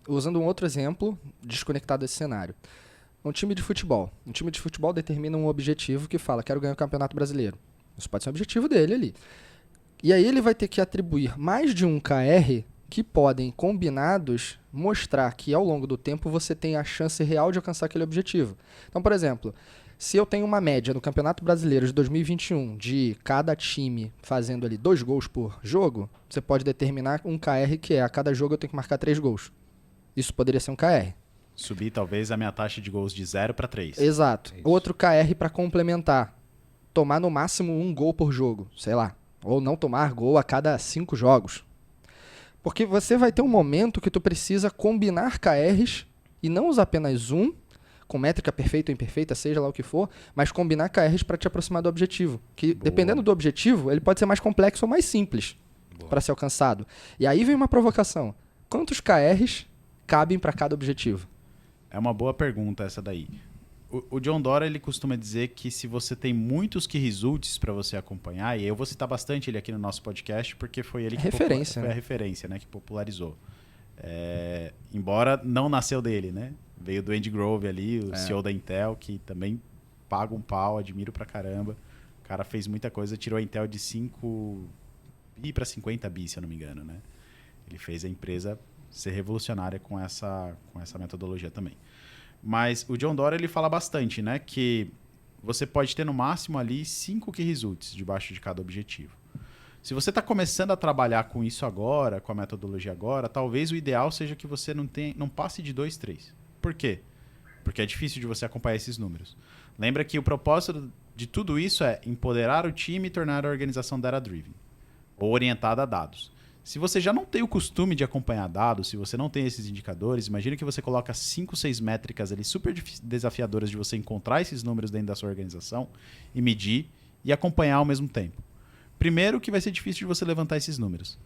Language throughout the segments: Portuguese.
usando um outro exemplo, desconectado desse cenário. Um time de futebol. Um time de futebol determina um objetivo que fala, quero ganhar o Campeonato Brasileiro. Isso pode ser o objetivo dele ali. E aí ele vai ter que atribuir mais de um KR que podem, combinados, mostrar que ao longo do tempo você tem a chance real de alcançar aquele objetivo. Então, por exemplo, se eu tenho uma média no Campeonato Brasileiro de 2021 de cada time fazendo ali 2 gols por jogo, você pode determinar um KR que é a cada jogo eu tenho que marcar 3 gols. Isso poderia ser um KR. Subir talvez a minha taxa de gols de 0 para 3. Exato. Outro KR para complementar. Tomar no máximo 1 gol por jogo, sei lá. Ou não tomar gol a cada 5 jogos. Porque você vai ter um momento que tu precisa combinar KRs e não usar apenas um, com métrica perfeita ou imperfeita, seja lá o que for, mas combinar KRs para te aproximar do objetivo. Que dependendo do objetivo, ele pode ser mais complexo ou mais simples para ser alcançado. E aí vem uma provocação. Quantos KRs cabem para cada objetivo? É uma boa pergunta essa daí. O John Dora, ele costuma dizer que se você tem muitos key results para você acompanhar, e eu vou citar bastante ele aqui no nosso podcast, porque foi ele que foi a referência, né, que popularizou. Embora não nasceu dele, né? Veio do Andy Grove ali, o CEO da Intel, que também paga um pau, admiro pra caramba. O cara fez muita coisa, tirou a Intel de 5 bi para 50 bi, se eu não me engano, né? Ele fez a empresa ser revolucionária com essa metodologia também. Mas o John Dora, ele fala bastante, né? Que você pode ter no máximo ali 5 key results debaixo de cada objetivo. Se você está começando a trabalhar com isso agora, com a metodologia agora, talvez o ideal seja que você não passe de 2, 3. Por quê? Porque é difícil de você acompanhar esses números. Lembra que o propósito de tudo isso é empoderar o time e tornar a organização data-driven, ou orientada a dados. Se você já não tem o costume de acompanhar dados, se você não tem esses indicadores, imagina que você coloca 5, 6 métricas ali super desafiadoras de você encontrar esses números dentro da sua organização e medir e acompanhar ao mesmo tempo. Primeiro, que vai ser difícil de você levantar esses números.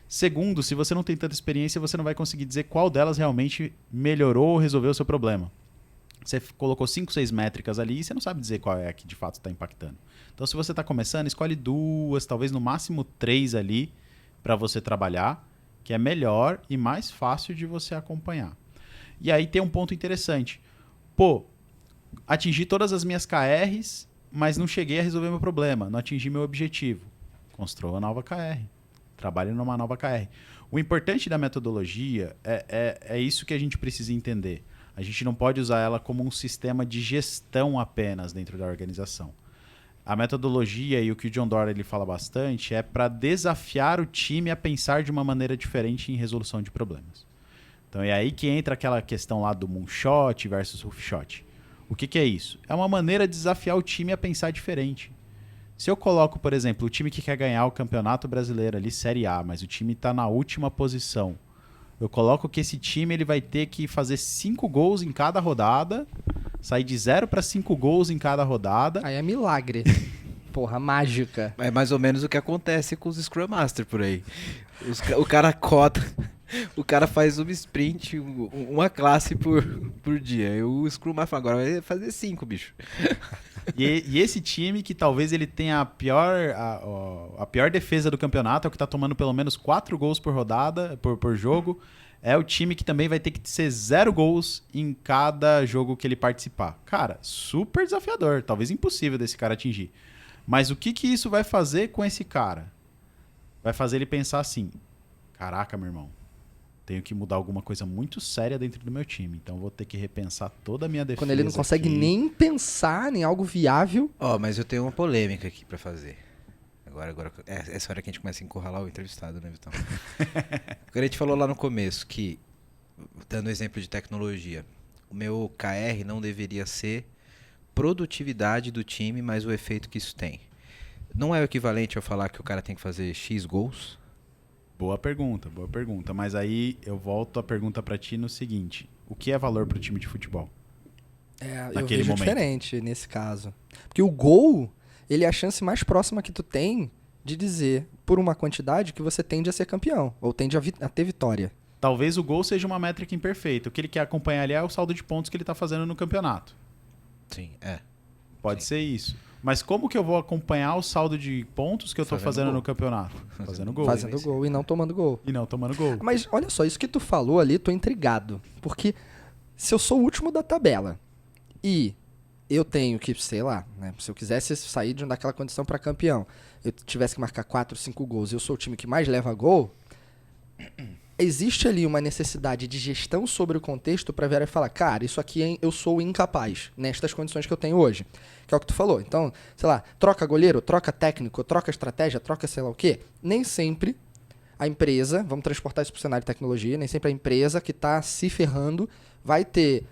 Segundo, se você não tem tanta experiência, você não vai conseguir dizer qual delas realmente melhorou ou resolveu o seu problema. Você colocou 5, 6 métricas ali e você não sabe dizer qual é a que de fato está impactando. Então, se você está começando, escolhe 2, talvez no máximo 3 ali, para você trabalhar, que é melhor e mais fácil de você acompanhar. E aí tem um ponto interessante. Atingi todas as minhas KRs, mas não cheguei a resolver meu problema, não atingi meu objetivo. Construa uma nova KR. Trabalhe numa nova KR. O importante da metodologia é isso que a gente precisa entender. A gente não pode usar ela como um sistema de gestão apenas dentro da organização. A metodologia e o que o John Doerr ele fala bastante é para desafiar o time a pensar de uma maneira diferente em resolução de problemas. Então é aí que entra aquela questão lá do moonshot versus roofshot. O que é isso? É uma maneira de desafiar o time a pensar diferente. Se eu coloco, por exemplo, o time que quer ganhar o Campeonato Brasileiro ali, Série A, mas o time está na última posição, eu coloco que esse time ele vai ter que fazer 5 gols em cada rodada, sair de 0 para 5 gols em cada rodada. Aí é milagre. Porra, mágica. É mais ou menos o que acontece com os Scrum Master por aí. O cara cota, o cara faz uma sprint, uma classe por dia. E o Scrum Master agora vai fazer 5, bicho. E esse time que talvez ele tenha a pior defesa do campeonato, é o que está tomando pelo menos 4 gols por rodada, por jogo, é o time que também vai ter que ser 0 gols em cada jogo que ele participar. Cara, super desafiador, talvez impossível desse cara atingir. Mas o que isso vai fazer com esse cara? Vai fazer ele pensar assim, caraca, meu irmão, tenho que mudar alguma coisa muito séria dentro do meu time. Então vou ter que repensar toda a minha defesa. Quando ele não consegue aqui. nem pensar em algo viável. Mas eu tenho uma polêmica aqui pra fazer. Agora é essa hora que a gente começa a encurralar o entrevistado, né, Vitão? A gente falou lá no começo que, dando exemplo de tecnologia, o meu KR não deveria ser produtividade do time, mas o efeito que isso tem. Não é o equivalente a falar que o cara tem que fazer X gols? Boa pergunta. Mas aí eu volto a pergunta pra ti no seguinte. O que é valor pro time de futebol? Eu vejo diferente nesse caso. Porque o gol, ele é a chance mais próxima que tu tem de dizer, por uma quantidade, que você tende a ser campeão. Ou tende a ter vitória. Talvez o gol seja uma métrica imperfeita. O que ele quer acompanhar ali é o saldo de pontos que ele tá fazendo no campeonato. Sim, Pode ser isso. Mas como que eu vou acompanhar o saldo de pontos que eu tô fazendo gol. no campeonato? Fazendo gol. Fazendo gol e não tomando gol. E não tomando gol. Mas olha só, isso que tu falou ali, tô intrigado. Porque se eu sou o último da tabela e eu tenho que, sei lá, né, se eu quisesse sair daquela condição para campeão, eu tivesse que marcar 4, 5 gols e eu sou o time que mais leva gol, existe ali uma necessidade de gestão sobre o contexto para virar e falar, cara, isso aqui eu sou incapaz nestas condições que eu tenho hoje. Que é o que tu falou. Então, sei lá, troca goleiro, troca técnico, troca estratégia, troca sei lá o quê. Nem sempre a empresa, vamos transportar isso para o cenário de tecnologia, nem sempre a empresa que está se ferrando vai ter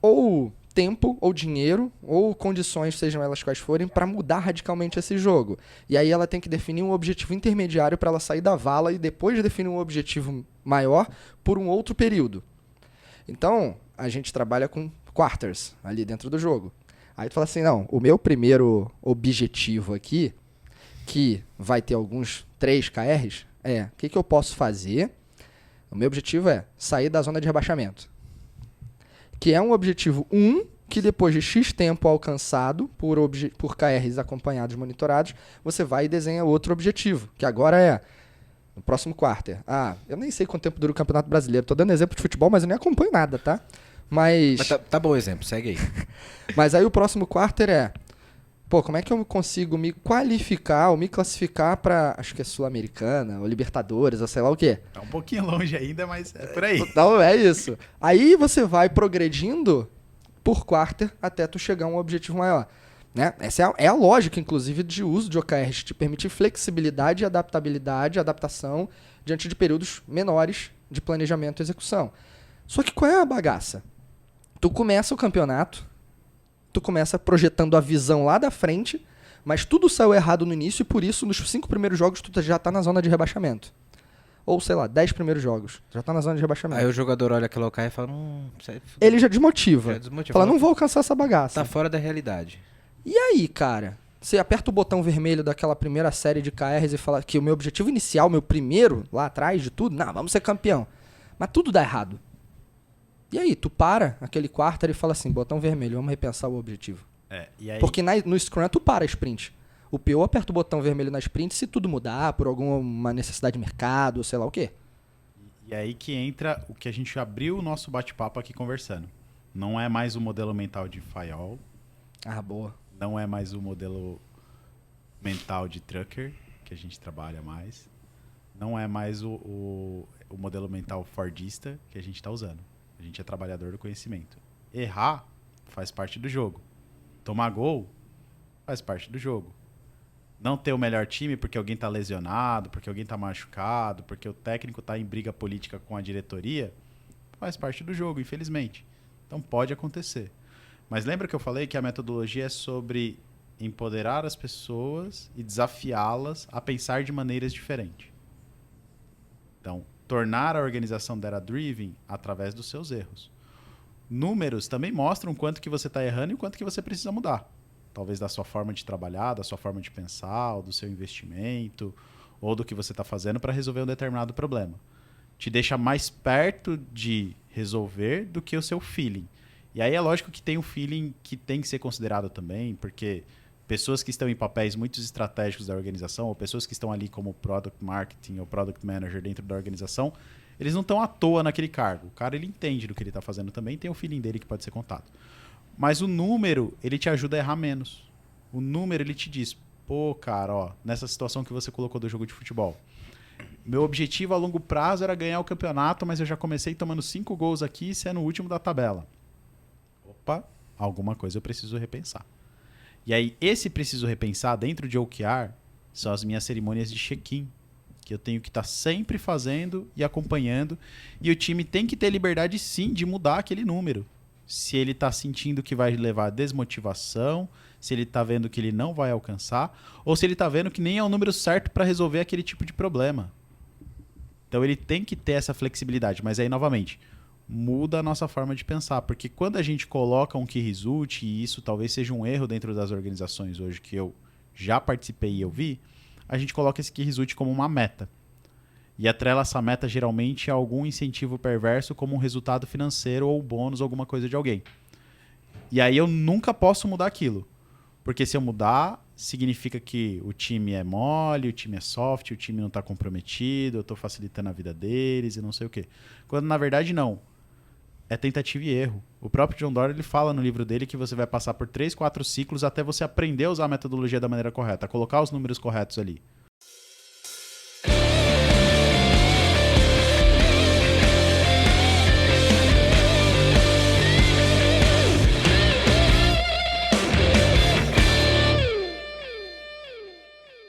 ou tempo, ou dinheiro, ou condições, sejam elas quais forem, para mudar radicalmente esse jogo. E aí ela tem que definir um objetivo intermediário para ela sair da vala e depois definir um objetivo maior por um outro período. Então, a gente trabalha com quarters ali dentro do jogo. Aí tu fala assim, não, o meu primeiro objetivo aqui, que vai ter alguns 3 KRs, o que eu posso fazer? O meu objetivo é sair da zona de rebaixamento. Que é um objetivo 1, que depois de X tempo alcançado por KRs acompanhados, monitorados, você vai e desenha outro objetivo, que agora é no próximo quarter. Eu nem sei quanto tempo dura o Campeonato Brasileiro. Tô dando exemplo de futebol, mas eu nem acompanho nada, tá? Mas tá bom o exemplo, segue aí. Mas aí o próximo quarter é, como é que eu consigo me qualificar ou me classificar para, acho que é Sul-Americana, ou Libertadores, ou sei lá o quê. Tá um pouquinho longe ainda, mas é por aí. Então é isso. Aí você vai progredindo por quarter até tu chegar a um objetivo maior. Né? Essa é a lógica, inclusive, de uso de OKRs, te permitir flexibilidade, adaptabilidade, adaptação diante de períodos menores de planejamento e execução. Só que qual é a bagaça? Tu começa o campeonato, tu começa projetando a visão lá da frente, mas tudo saiu errado no início e por isso nos 5 primeiros jogos tu já tá na zona de rebaixamento. Ou sei lá, 10 primeiros jogos, já tá na zona de rebaixamento. Aí o jogador olha aquela OKR e fala, ele já desmotiva. Fala, não vou alcançar essa bagaça. Tá fora da realidade. E aí, cara? Você aperta o botão vermelho daquela primeira série de KRs e fala que o meu objetivo inicial, meu primeiro, lá atrás de tudo, vamos ser campeão. Mas tudo dá errado. E aí, tu para aquele quarter e fala assim, botão vermelho, vamos repensar o objetivo. E aí... Porque no Scrum tu para a sprint. O PO aperta o botão vermelho na sprint se tudo mudar por alguma necessidade de mercado, sei lá o quê. E aí que entra o que a gente abriu o nosso bate-papo aqui conversando. Não é mais o modelo mental de Fayol. Boa. Não é mais o modelo mental de trucker, que a gente trabalha mais. Não é mais o modelo mental fordista que a gente está usando. A gente é trabalhador do conhecimento. Errar faz parte do jogo. Tomar gol faz parte do jogo. Não ter o melhor time porque alguém está lesionado, porque alguém está machucado, porque o técnico está em briga política com a diretoria, faz parte do jogo, infelizmente. Então pode acontecer. Mas lembra que eu falei que a metodologia é sobre empoderar as pessoas e desafiá-las a pensar de maneiras diferentes. Então, tornar a organização data-driven através dos seus erros. Números também mostram quanto que você está errando e o quanto que você precisa mudar. Talvez da sua forma de trabalhar, da sua forma de pensar, ou do seu investimento, ou do que você está fazendo para resolver um determinado problema. Te deixa mais perto de resolver do que o seu feeling. E aí é lógico que tem um feeling que tem que ser considerado também, porque pessoas que estão em papéis muito estratégicos da organização, ou pessoas que estão ali como Product Marketing ou Product Manager dentro da organização, eles não estão à toa naquele cargo. O cara, ele entende do que ele está fazendo também, tem o feeling dele que pode ser contado. Mas o número, ele te ajuda a errar menos. O número, ele te diz, cara, nessa situação que você colocou do jogo de futebol, meu objetivo a longo prazo era ganhar o campeonato, mas eu já comecei tomando 5 gols aqui e sendo o último da tabela. Alguma coisa eu preciso repensar. E aí, esse preciso repensar dentro de OKR são as minhas cerimônias de check-in, que eu tenho que estar sempre fazendo e acompanhando. E o time tem que ter liberdade, sim, de mudar aquele número. Se ele está sentindo que vai levar a desmotivação, se ele está vendo que ele não vai alcançar, ou se ele está vendo que nem é o número certo para resolver aquele tipo de problema. Então, ele tem que ter essa flexibilidade. Mas aí, novamente, muda a nossa forma de pensar, porque quando a gente coloca um key result, e isso talvez seja um erro dentro das organizações hoje que eu já participei e eu vi, a gente coloca esse key result como uma meta. E atrela essa meta geralmente a algum incentivo perverso como um resultado financeiro ou bônus, alguma coisa de alguém. E aí eu nunca posso mudar aquilo, Porque se eu mudar, significa que o time é mole, o time é soft, o time não está comprometido, eu estou facilitando a vida deles e não sei o quê. Quando na verdade não. É tentativa e erro. O próprio John Doerr ele fala no livro dele que você vai passar por 3, 4 ciclos até você aprender a usar a metodologia da maneira correta, a colocar os números corretos ali.